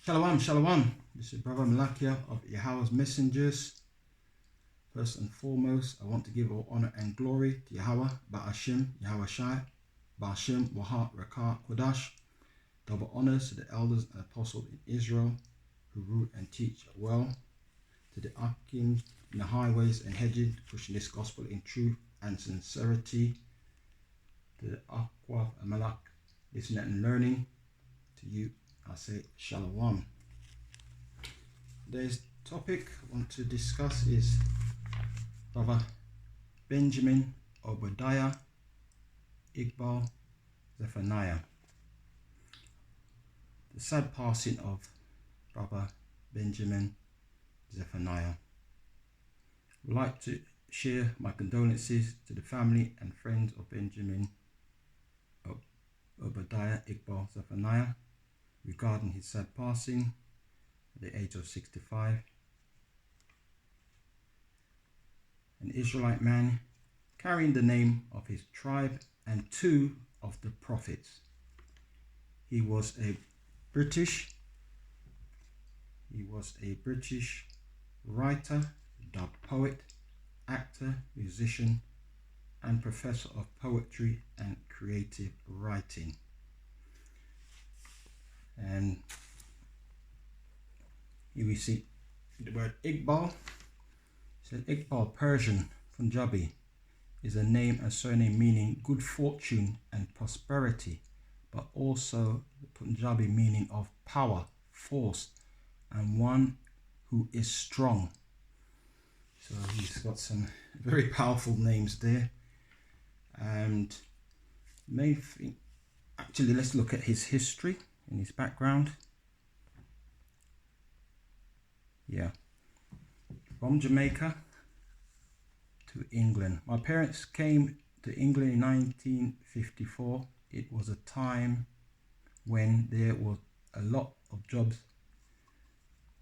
Shalom, shalom. This is Brother Malakia of Yahweh's Messengers. First and foremost, I want to give all honor and glory to Yahweh, Ba'ashim, Yahweh Shai, Ba'ashim, Wahat, Rakah, Kodash. Double honors to the elders and apostles in Israel who root and teach well. To the Akim in the highways and hedges, pushing this gospel in truth and sincerity. To the Akwaf and Malak, listening and learning. To you, I say Shalom. Today's topic I want to discuss is Brother Benjamin Obadiah Iqbal Zephaniah. The sad passing of Brother Benjamin Zephaniah. I would like to share my condolences to the family and friends of Benjamin Obadiah Iqbal Zephaniah regarding his sad passing at the age of 65. An Israelite man carrying the name of his tribe and two of the prophets. He was a British writer, dubbed poet, actor, musician, and professor of poetry and creative writing. And here we see the word Iqbal. It says Iqbal, Persian, Punjabi, is a name and surname meaning good fortune and prosperity, but also the Punjabi meaning of power, force, and one who is strong. So he's got some very powerful names there. And main thing, actually, let's look at his history and his background. Yeah, from Jamaica to England. My parents came to England in 1954. It was a time when there was a lot of jobs.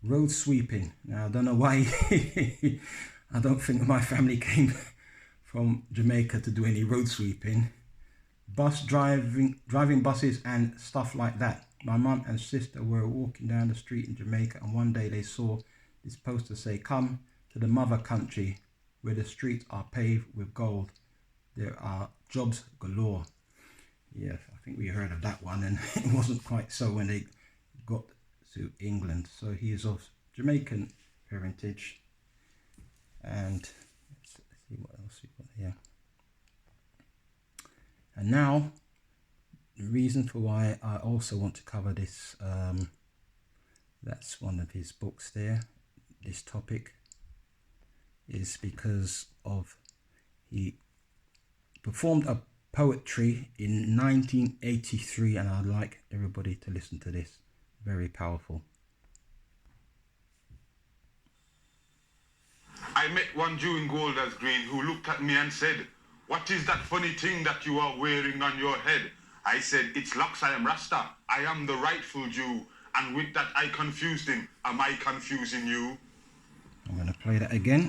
Road sweeping. Now I don't know why. I don't think my family came from Jamaica to do any road sweeping. Bus driving buses and stuff like that. My mum and sister were walking down the street in Jamaica, and one day they saw this poster say, "Come to the mother country where the streets are paved with gold. There are jobs galore." Yes, I think we heard of that one, and it wasn't quite so when they got to England. So he is of Jamaican parentage. And let's see what else we got here. And now, the reason for why I also want to cover this, that's one of his books there, this topic, is because of he performed a poetry in 1983, and I'd like everybody to listen to this. Very powerful. I met one Jew in Golders Green who looked at me and said, "What is that funny thing that you are wearing on your head?" I said, "It's locks, I am Rasta. I am the rightful Jew." And with that I confused him. Am I confusing you? I'm going to play that again.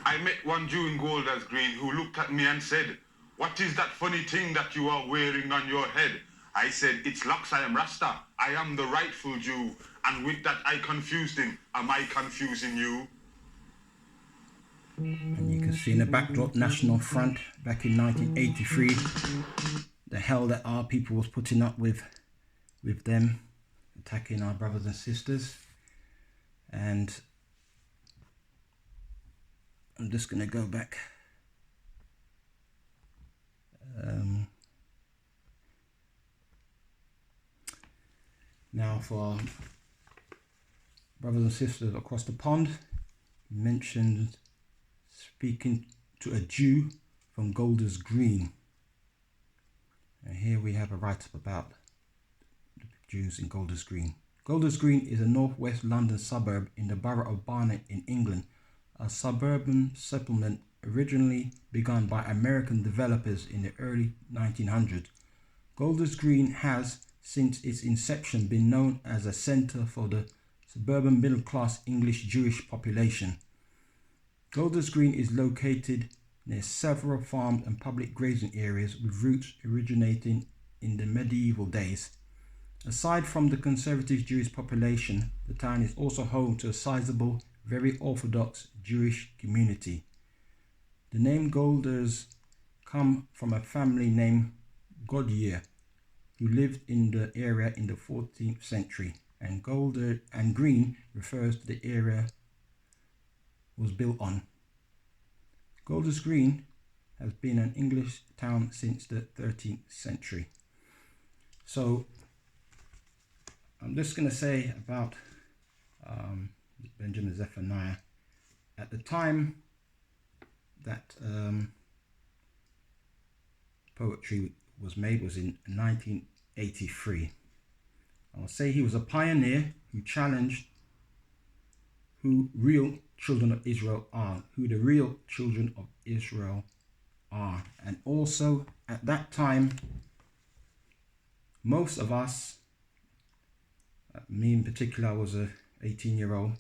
I met one Jew in Golders Green who looked at me and said, "What is that funny thing that you are wearing on your head?" I said, "It's locks, I am Rasta. I am the rightful Jew." And with that I confused him. Am I confusing you? And you can see in the backdrop, National Front back in 1983. The hell that our people was putting up with them attacking our brothers and sisters. And I'm just going to go back. Now for our brothers and sisters across the pond, he mentioned speaking to a Jew from Golders Green. And here we have a write-up about the Jews in Golders Green. Golders Green is a northwest London suburb in the borough of Barnet in England, a suburban settlement originally begun by American developers in the early 1900s. Golders Green has, since its inception, been known as a centre for the suburban middle-class English Jewish population. Golders Green is located near several farms and public grazing areas with roots originating in the medieval days. Aside from the conservative Jewish population, the town is also home to a sizable, very Orthodox Jewish community. The name Golders come from a family named Godier, who lived in the area in the 14th century, and Golder and Green refers to the area was built on. Golders Green has been an English town since the 13th century. So I'm just going to say about Benjamin Zephaniah. At the time that poetry was made was in 1983. I'll say he was a pioneer who challenged who real children of Israel are, who the real children of Israel are. And also at that time, most of us, me in particular, I was a 18-year-old,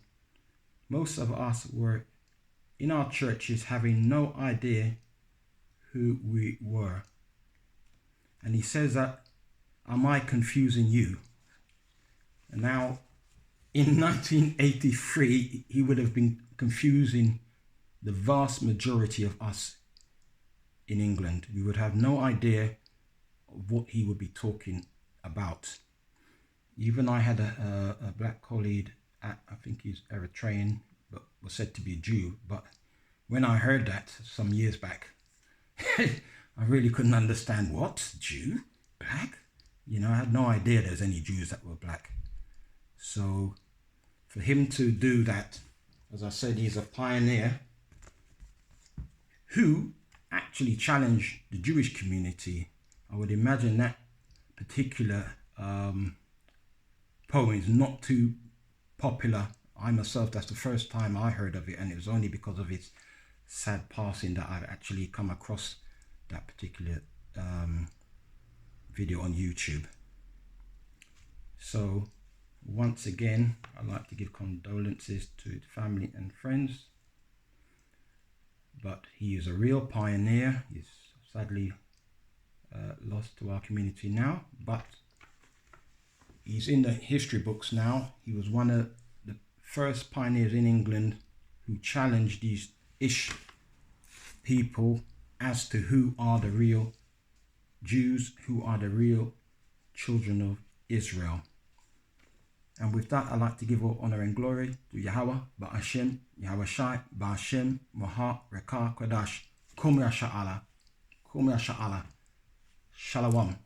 most of us were in our churches having no idea who we were. And he says that, am I confusing you? And now in 1983, he would have been confusing the vast majority of us in England. We would have no idea of what he would be talking about. Even I had a black colleague, I think he's Eritrean, but was said to be a Jew. But when I heard that some years back, I really couldn't understand. What? Jew? Black? You know, I had no idea there's any Jews that were black. So for him to do that, as I said, he's a pioneer who actually challenged the Jewish community. I would imagine that particular poem is not too popular. I myself, that's the first time I heard of it, and it was only because of its sad passing that I've actually come across that particular video on YouTube. So once again, I'd like to give condolences to his family and friends, but he is a real pioneer. He's sadly lost to our community now, but he's in the history books now. He was one of the first pioneers in England who challenged these ish people as to who are the real Jews, who are the real children of Israel. And with that, I'd like to give all honor and glory to Yahweh, Ba'ashem, Yahweh Shai, Ba'ashem, Moha, Rekah, Kodash, Kum Ya Sha'ala, Shalom.